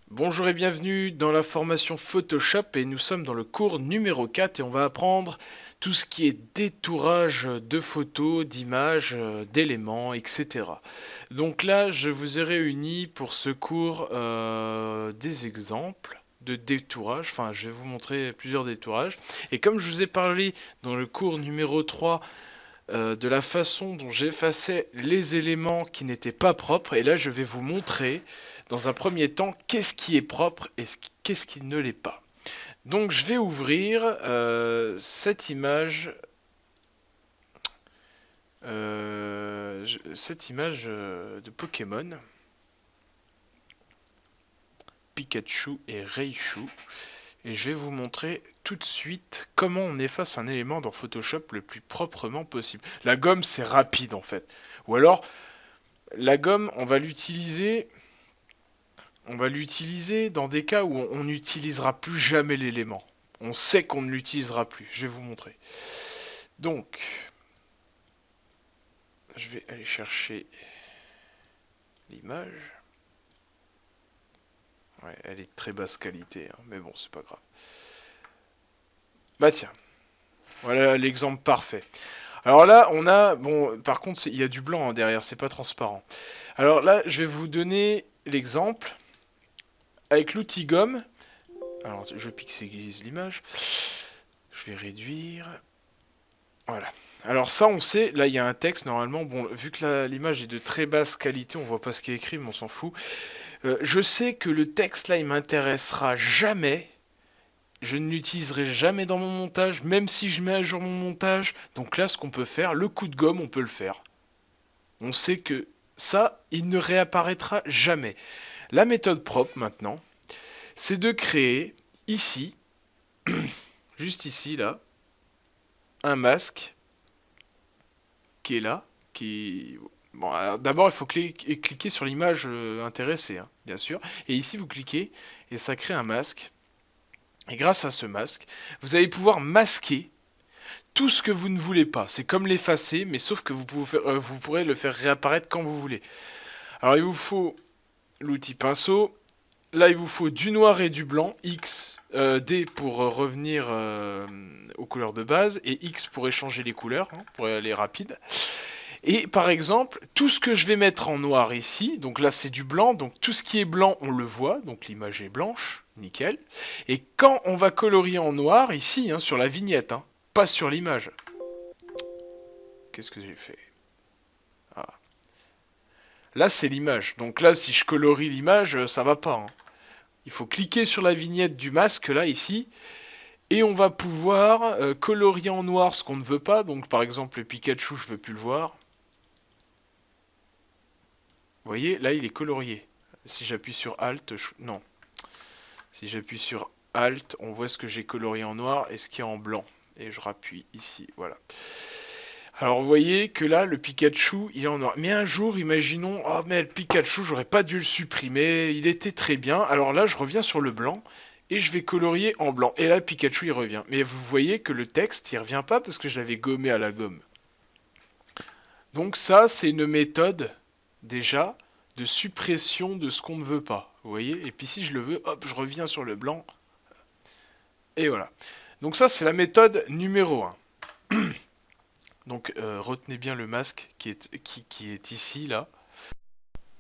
Bonjour et bienvenue dans la formation Photoshop et nous sommes dans le cours numéro 4 et on va apprendre tout ce qui est détourage de photos, d'images, d'éléments, etc. Donc là, je vous ai réunis pour ce cours des exemples de détourage, enfin je vais vous montrer plusieurs détourages. Et comme je vous ai parlé dans le cours numéro 3 de la façon dont j'effaçais les éléments qui n'étaient pas propres. Et là, je vais vous montrer, dans un premier temps, qu'est-ce qui est propre et qu'est-ce qui ne l'est pas. Donc, je vais ouvrir cette image de Pokémon, Pikachu et Raichu. Et je vais vous montrer tout de suite comment on efface un élément dans Photoshop le plus proprement possible. La gomme, c'est rapide en fait. Ou alors, la gomme, on va l'utiliser dans des cas où on n'utilisera plus jamais l'élément. On sait qu'on ne l'utilisera plus. Je vais vous montrer. Donc, je vais aller chercher l'image. Ouais, elle est de très basse qualité, hein, mais bon, c'est pas grave. Bah tiens, voilà l'exemple parfait. Alors là, on a, bon, par contre, il y a du blanc hein, derrière, c'est pas transparent. Alors là, je vais vous donner l'exemple avec l'outil gomme. Alors, je pixelise l'image. Je vais réduire. Voilà. Alors ça, on sait, là il y a un texte normalement, bon, vu que l'image est de très basse qualité, on voit pas ce qui est écrit, mais on s'en fout. Je sais que le texte là, il m'intéressera jamais. Je ne l'utiliserai jamais dans mon montage, même si je mets à jour mon montage. Donc là, ce qu'on peut faire, le coup de gomme, on peut le faire. On sait que ça, il ne réapparaîtra jamais. La méthode propre maintenant, c'est de créer ici, juste ici là, un masque qui est là, qui... Bon, d'abord, il faut cliquer sur l'image intéressée, hein, bien sûr. Et ici, vous cliquez et ça crée un masque. Et grâce à ce masque, vous allez pouvoir masquer tout ce que vous ne voulez pas. C'est comme l'effacer, mais sauf que vous pourrez le faire réapparaître quand vous voulez. Alors, il vous faut l'outil pinceau. Là, il vous faut du noir et du blanc. D pour revenir aux couleurs de base. Et X pour échanger les couleurs, hein, pour aller rapide. Et par exemple, tout ce que je vais mettre en noir ici, donc là c'est du blanc, donc tout ce qui est blanc on le voit, donc l'image est blanche, nickel. Et quand on va colorier en noir, ici, hein, sur la vignette, hein, pas sur l'image. Qu'est-ce que j'ai fait? Ah. Là c'est l'image, donc là si je colorie l'image, ça va pas. Hein. Il faut cliquer sur la vignette du masque, là, ici, et on va pouvoir colorier en noir ce qu'on ne veut pas, donc par exemple le Pikachu, je veux plus le voir. Vous voyez, là il est colorié. Si j'appuie sur Alt, non. Si j'appuie sur Alt, on voit ce que j'ai colorié en noir et ce qui est en blanc. Et je rappuie ici, voilà. Alors vous voyez que là, le Pikachu, il est en noir. Mais un jour, imaginons, oh mais le Pikachu, j'aurais pas dû le supprimer, il était très bien. Alors là, je reviens sur le blanc et je vais colorier en blanc. Et là, le Pikachu, il revient. Mais vous voyez que le texte, il revient pas parce que je l'avais gommé à la gomme. Donc ça, c'est une méthode, déjà, de suppression de ce qu'on ne veut pas. Vous voyez? Et puis si je le veux, hop, je reviens sur le blanc. Et voilà. Donc ça, c'est la méthode numéro un. Donc retenez bien le masque qui est ici, là.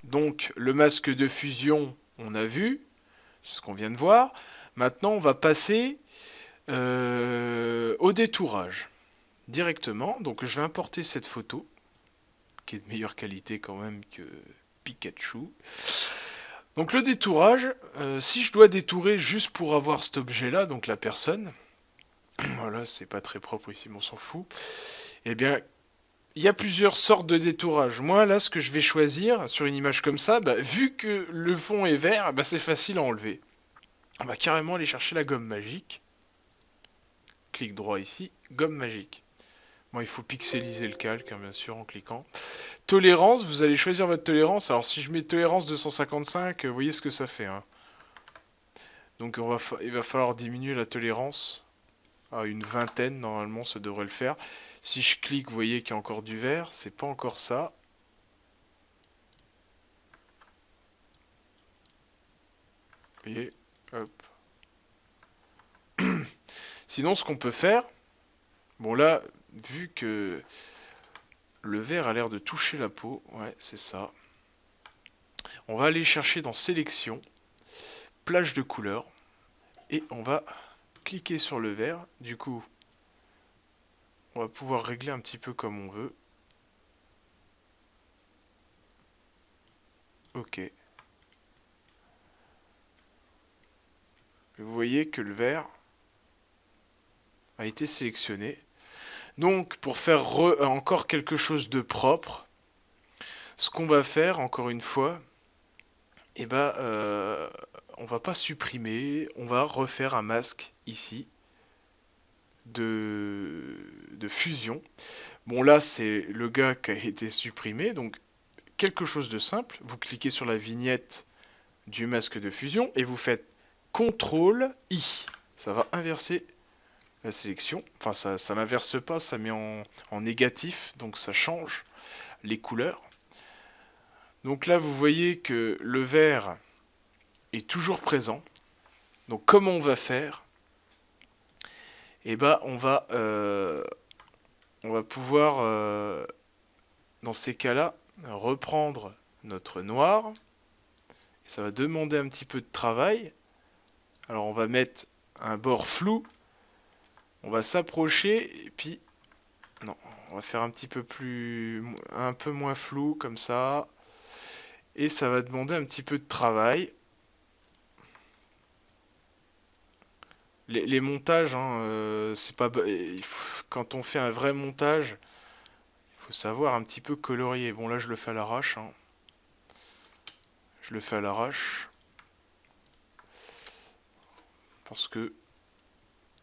Donc le masque de fusion, on a vu, c'est ce qu'on vient de voir. Maintenant, on va passer au détourage directement. Donc je vais importer cette photo, qui est de meilleure qualité quand même que Pikachu. Donc le détourage, si je dois détourer juste pour avoir cet objet-là, donc la personne, voilà, c'est pas très propre ici, mais on s'en fout. Eh bien, il y a plusieurs sortes de détourage. Moi, là, ce que je vais choisir sur une image comme ça, bah, vu que le fond est vert, bah, c'est facile à enlever. On va carrément aller chercher la gomme magique. Clic droit ici, gomme magique. Bon, il faut pixeliser le calque, hein, bien sûr, en cliquant. Tolérance, vous allez choisir votre tolérance. Alors, si je mets tolérance 255, vous voyez ce que ça fait. Hein. Donc, il va falloir diminuer la tolérance à une vingtaine, normalement, ça devrait le faire. Si je clique, vous voyez qu'il y a encore du vert, c'est pas encore ça. Vous voyez, hop. Sinon, ce qu'on peut faire, bon là, vu que le vert a l'air de toucher la peau, ouais, c'est ça. On va aller chercher dans sélection, plage de couleurs, et on va cliquer sur le vert. Du coup, on va pouvoir régler un petit peu comme on veut. Ok. Vous voyez que le vert a été sélectionné. Donc, pour faire encore quelque chose de propre, ce qu'on va faire, encore une fois, eh ben, on va pas supprimer, on va refaire un masque ici de fusion. Bon, là, c'est le gars qui a été supprimé, donc quelque chose de simple. Vous cliquez sur la vignette du masque de fusion et vous faites CTRL-I. Ça va inverser la sélection. Enfin, ça n'inverse pas, ça met en négatif, donc ça change les couleurs. Donc là, vous voyez que le vert est toujours présent. Donc comment on va faire? Eh ben, on va pouvoir, dans ces cas-là, reprendre notre noir. Et ça va demander un petit peu de travail. Alors on va mettre un bord flou. On va s'approcher et puis non, on va faire un petit peu plus, un peu moins flou comme ça. Et ça va demander un petit peu de travail. Les montages, hein, c'est pas, quand on fait un vrai montage, il faut savoir un petit peu colorier. Bon là je le fais à l'arrache, hein. Je le fais à l'arrache parce que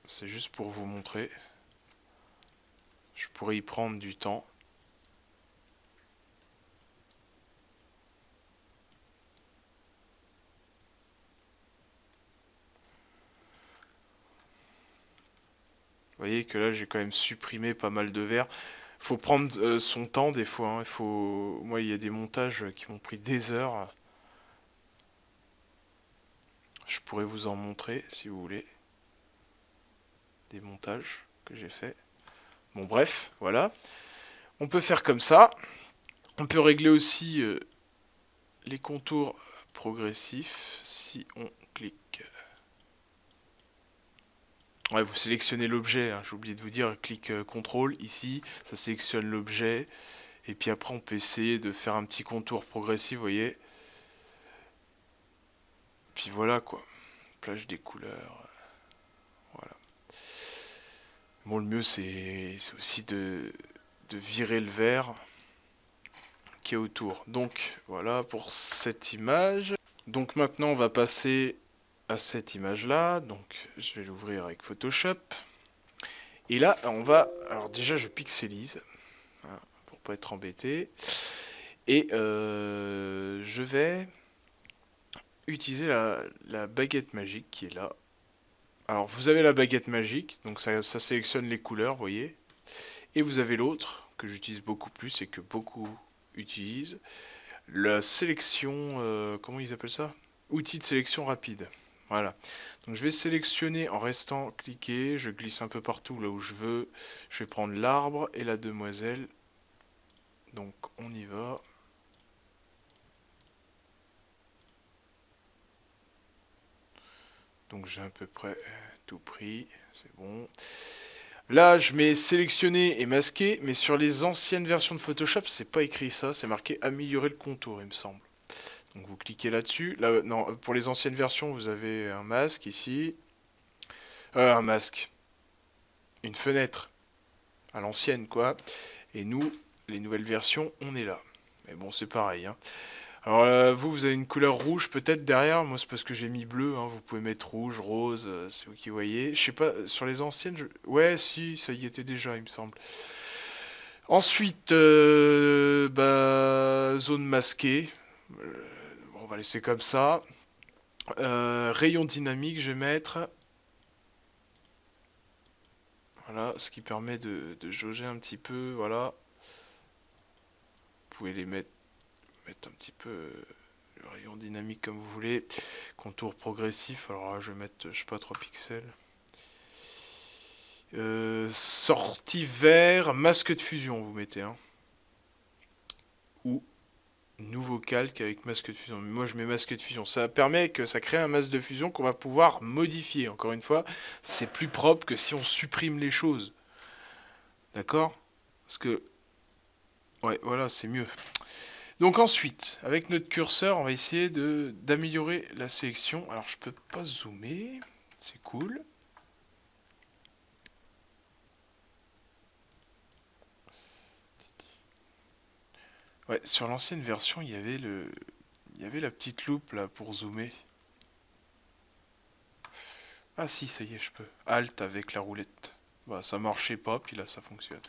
c'est juste pour vous montrer. Je pourrais y prendre du temps. Vous voyez que là j'ai quand même supprimé pas mal de verres. Faut prendre son temps des fois, hein. Moi il y a des montages qui m'ont pris des heures. Je pourrais vous en montrer si vous voulez. Des montages que j'ai fait. Bon bref, voilà. On peut faire comme ça. On peut régler aussi les contours progressifs si on clique. Ouais, vous sélectionnez l'objet, hein. J'ai oublié de vous dire, clic CTRL ici, ça sélectionne l'objet. Et puis après on peut essayer de faire un petit contour progressif, vous voyez. Puis voilà quoi, plage des couleurs. Voilà. Bon, le mieux c'est aussi de virer le vert qui est autour. Donc voilà pour cette image. Donc maintenant on va passer à cette image là. Donc je vais l'ouvrir avec Photoshop. Et là on va, alors déjà je pixelise, hein, pour pas être embêté. Et je vais utiliser la baguette magique qui est là. Alors vous avez la baguette magique, donc ça sélectionne les couleurs, vous voyez. Et vous avez l'autre que j'utilise beaucoup plus et que beaucoup utilisent. La sélection, comment ils appellent ça? Outil de sélection rapide. Voilà. Donc je vais sélectionner en restant cliqué, je glisse un peu partout là où je veux. Je vais prendre l'arbre et la demoiselle. Donc on y va. Donc j'ai à peu près tout pris, c'est bon. Là, je mets sélectionner et masquer, mais sur les anciennes versions de Photoshop, c'est pas écrit ça, c'est marqué améliorer le contour, il me semble. Donc vous cliquez là-dessus. Là, non, pour les anciennes versions, vous avez un masque ici. Un masque. Une fenêtre. À l'ancienne, quoi. Et nous, les nouvelles versions, on est là. Mais bon, c'est pareil, hein. Alors vous avez une couleur rouge peut-être derrière. Moi, c'est parce que j'ai mis bleu, hein. Vous pouvez mettre rouge, rose, c'est vous qui voyez. Je sais pas, sur les anciennes, ouais, si, ça y était déjà, il me semble. Ensuite, bah, zone masquée. Bon, on va laisser comme ça. Rayon dynamique, je vais mettre. Voilà, ce qui permet de jauger un petit peu. Voilà. Vous pouvez les mettre un petit peu rayon dynamique comme vous voulez. Contour progressif, alors là je vais mettre, je sais pas, 3 pixels. Sortie vert, masque de fusion vous mettez. Hein. Ou nouveau calque avec masque de fusion. Mais moi je mets masque de fusion. Ça permet que ça crée un masque de fusion qu'on va pouvoir modifier. Encore une fois, c'est plus propre que si on supprime les choses. D'accord? Parce que... Ouais, voilà, c'est mieux. Donc ensuite, avec notre curseur, on va essayer d'améliorer la sélection. Alors je peux pas zoomer, c'est cool. Ouais, sur l'ancienne version, il y avait la petite loupe là pour zoomer. Ah si, ça y est, je peux. Alt avec la roulette. Bah, ça marchait pas, puis là ça fonctionne.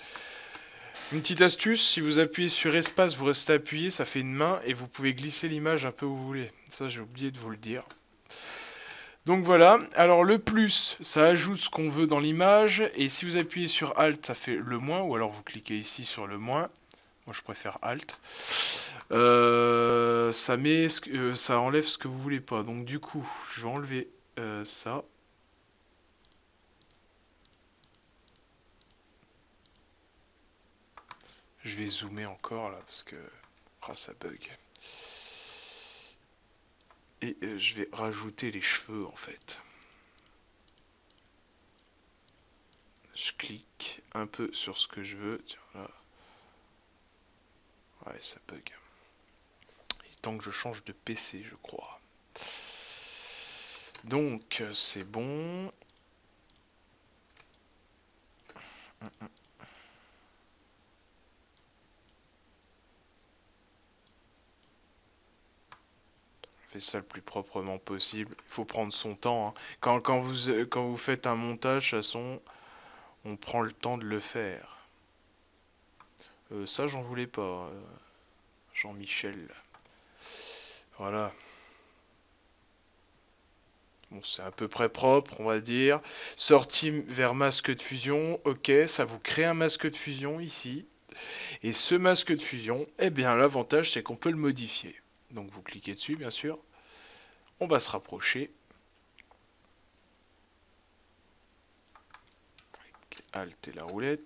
Une petite astuce, si vous appuyez sur espace, vous restez appuyé, ça fait une main et vous pouvez glisser l'image un peu où vous voulez. Ça, j'ai oublié de vous le dire. Donc voilà, alors le plus, ça ajoute ce qu'on veut dans l'image, et si vous appuyez sur Alt, ça fait le moins, ou alors vous cliquez ici sur le moins. Moi je préfère Alt. Ça enlève ce que vous voulez pas. Donc du coup, je vais enlever ça. Je vais zoomer encore là parce que ça bug. Et je vais rajouter les cheveux en fait. Je clique un peu sur ce que je veux. Tiens, là. Ouais, ça bug. Il est temps que je change de PC, je crois. Donc, c'est bon. Fait ça le plus proprement possible. Il faut prendre son temps. Hein. Quand vous faites un montage, de toute façon, on prend le temps de le faire. Ça, j'en voulais pas. Jean-Michel. Voilà. Bon, c'est à peu près propre, on va dire. Sortie vers masque de fusion. Ok, ça vous crée un masque de fusion ici. Et ce masque de fusion, eh bien, l'avantage, c'est qu'on peut le modifier. Donc, vous cliquez dessus, bien sûr. On va se rapprocher. Alt et la roulette.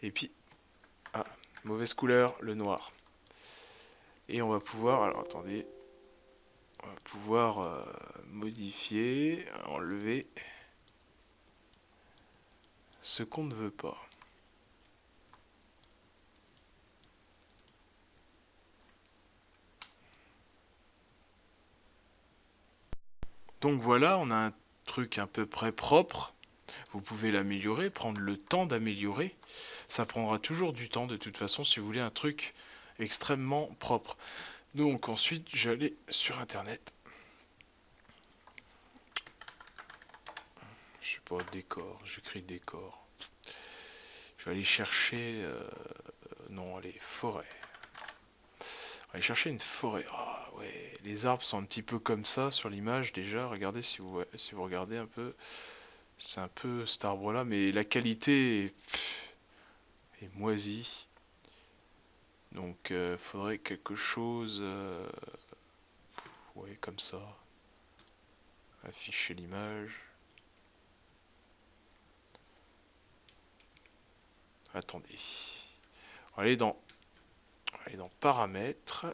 Et puis, ah, mauvaise couleur, le noir. Et on va pouvoir, alors attendez, on va pouvoir modifier, enlever ce qu'on ne veut pas. Donc voilà, on a un truc à peu près propre. Vous pouvez l'améliorer, prendre le temps d'améliorer. Ça prendra toujours du temps de toute façon si vous voulez un truc extrêmement propre. Donc ensuite, j'allais sur internet. Je sais pas, décor, j'écris décor. Je vais aller chercher... non, allez, forêt. On va aller chercher une forêt. Ah ouais, les arbres sont un petit peu comme ça sur l'image déjà. Regardez si vous regardez un peu. C'est un peu cet arbre là, mais la qualité est moisie. Donc faudrait quelque chose ouais, comme ça. Afficher l'image. Attendez. On va aller dans paramètres.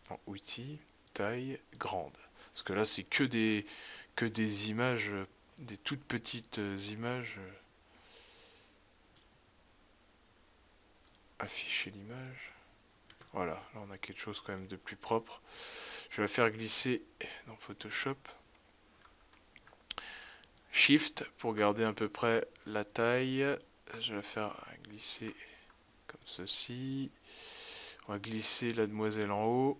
Dans outils, taille, grande. Parce que là c'est que des images, des toutes petites images. Afficher l'image. Voilà, là on a quelque chose quand même de plus propre. Je vais la faire glisser dans Photoshop. Shift pour garder à peu près la taille. Je vais la faire glisser comme ceci. On va glisser la demoiselle en haut.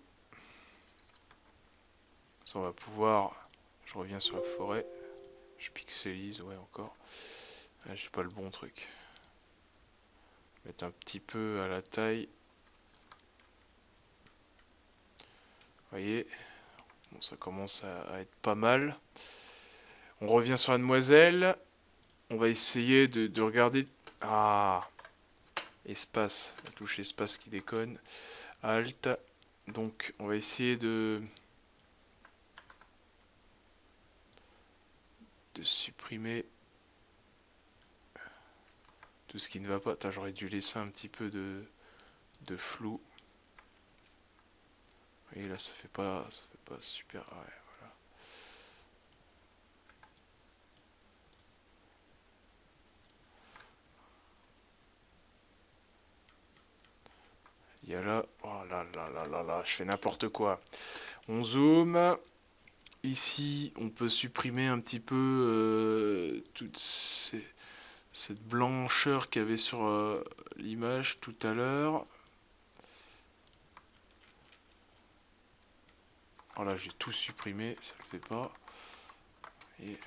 Ça on va pouvoir... Je reviens sur la forêt. Je pixelise, ouais encore. Là j'ai pas le bon truc. Mettre un petit peu à la taille. Vous voyez, bon, ça commence à être pas mal. On revient sur la demoiselle. On va essayer de regarder... Ah, espace. La touche espace qui déconne. Alt. Donc on va essayer de supprimer tout ce qui ne va pas. J'aurais dû laisser un petit peu de flou. Et là ça fait pas super. Ouais, voilà. Il y a là, oh là là là là là, je fais n'importe quoi. On zoome. Ici, on peut supprimer un petit peu toute cette blancheur qu'il y avait sur l'image tout à l'heure. Voilà, j'ai tout supprimé, ça ne le fait pas. Et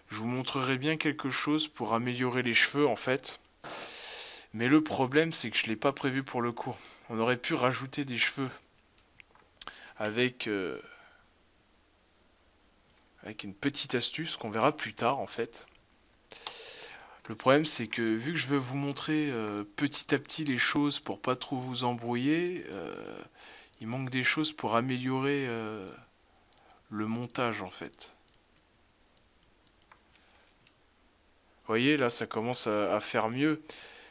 je vous montrerai bien quelque chose pour améliorer les cheveux en fait. Mais le problème, c'est que je ne l'ai pas prévu pour le cours. On aurait pu rajouter des cheveux avec, avec une petite astuce qu'on verra plus tard en fait. Le problème, c'est que vu que je veux vous montrer petit à petit les choses pour pas trop vous embrouiller, il manque des choses pour améliorer le montage en fait. Vous voyez, là, ça commence à faire mieux.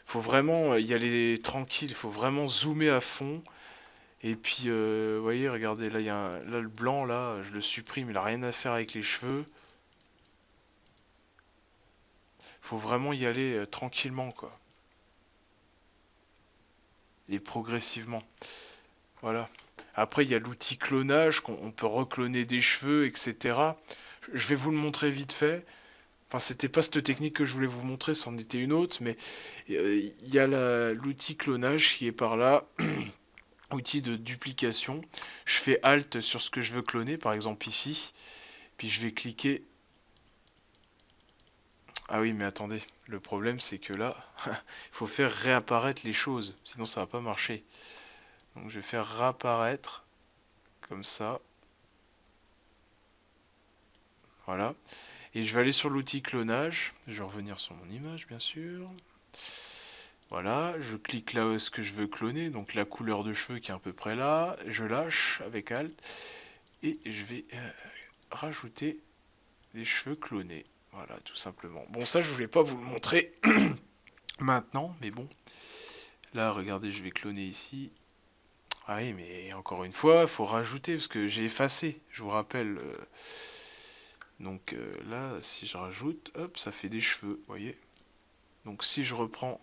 Faut vraiment y aller tranquille, il faut vraiment zoomer à fond. Et puis, vous voyez, regardez, là, là, le blanc, là, je le supprime, il n'a rien à faire avec les cheveux. Faut vraiment y aller tranquillement, quoi. Et progressivement. Voilà. Après, il y a l'outil clonage, qu'on peut recloner des cheveux, etc. Je vais vous le montrer vite fait. Enfin, c'était pas cette technique que je voulais vous montrer, c'en était une autre, mais il y a l'outil clonage qui est par là. Outil de duplication. Je fais Alt sur ce que je veux cloner, par exemple ici. Puis je vais cliquer. Ah oui, mais attendez. Le problème, c'est que là, il faut faire réapparaître les choses. Sinon, ça va pas marcher. Donc, je vais faire réapparaître. Comme ça. Voilà. Et je vais aller sur l'outil clonage. Je vais revenir sur mon image, bien sûr. Voilà. Je clique là où est-ce que je veux cloner. Donc, la couleur de cheveux qui est à peu près là. Je lâche avec Alt. Et je vais rajouter des cheveux clonés. Voilà, tout simplement. Bon, ça, je voulais pas vous le montrer maintenant, mais bon. Là, regardez, je vais cloner ici. Ah oui, mais encore une fois, il faut rajouter, parce que j'ai effacé, je vous rappelle. Donc là, si je rajoute, hop, ça fait des cheveux, vous voyez. Donc si je reprends...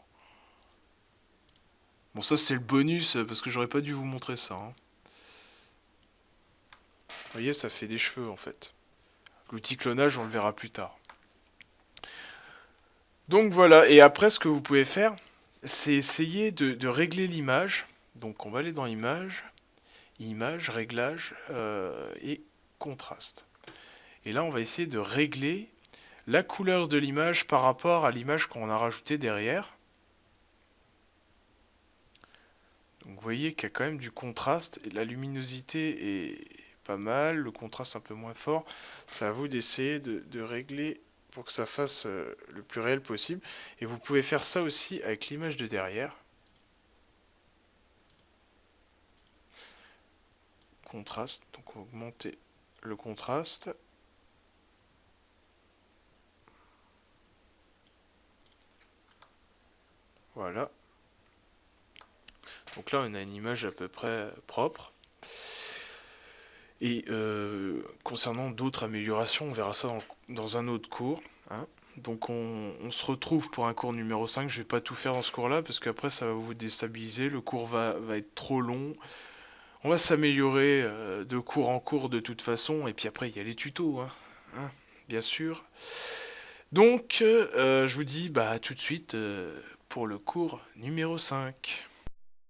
Bon, ça, c'est le bonus, parce que j'aurais pas dû vous montrer ça. Hein. Vous voyez, ça fait des cheveux, en fait. L'outil clonage, on le verra plus tard. Donc voilà, et après, ce que vous pouvez faire, c'est essayer de régler l'image. Donc on va aller dans Images, Images, Réglages et Contraste. Et là, on va essayer de régler la couleur de l'image par rapport à l'image qu'on a rajoutée derrière. Donc vous voyez qu'il y a quand même du contraste, et la luminosité est pas mal, le contraste un peu moins fort. C'est à vous d'essayer de régler pour que ça fasse le plus réel possible. Et vous pouvez faire ça aussi avec l'image de derrière. Contraste, donc augmenter le contraste. Voilà. Donc là, on a une image à peu près propre. Et concernant d'autres améliorations, on verra ça dans un autre cours. Hein. Donc on se retrouve pour un cours numéro 5. Je ne vais pas tout faire dans ce cours-là, parce qu'après ça va vous déstabiliser. Le cours va être trop long. On va s'améliorer de cours en cours de toute façon. Et puis après, il y a les tutos, hein. Hein, bien sûr. Donc, je vous dis bah, à tout de suite pour le cours numéro 5.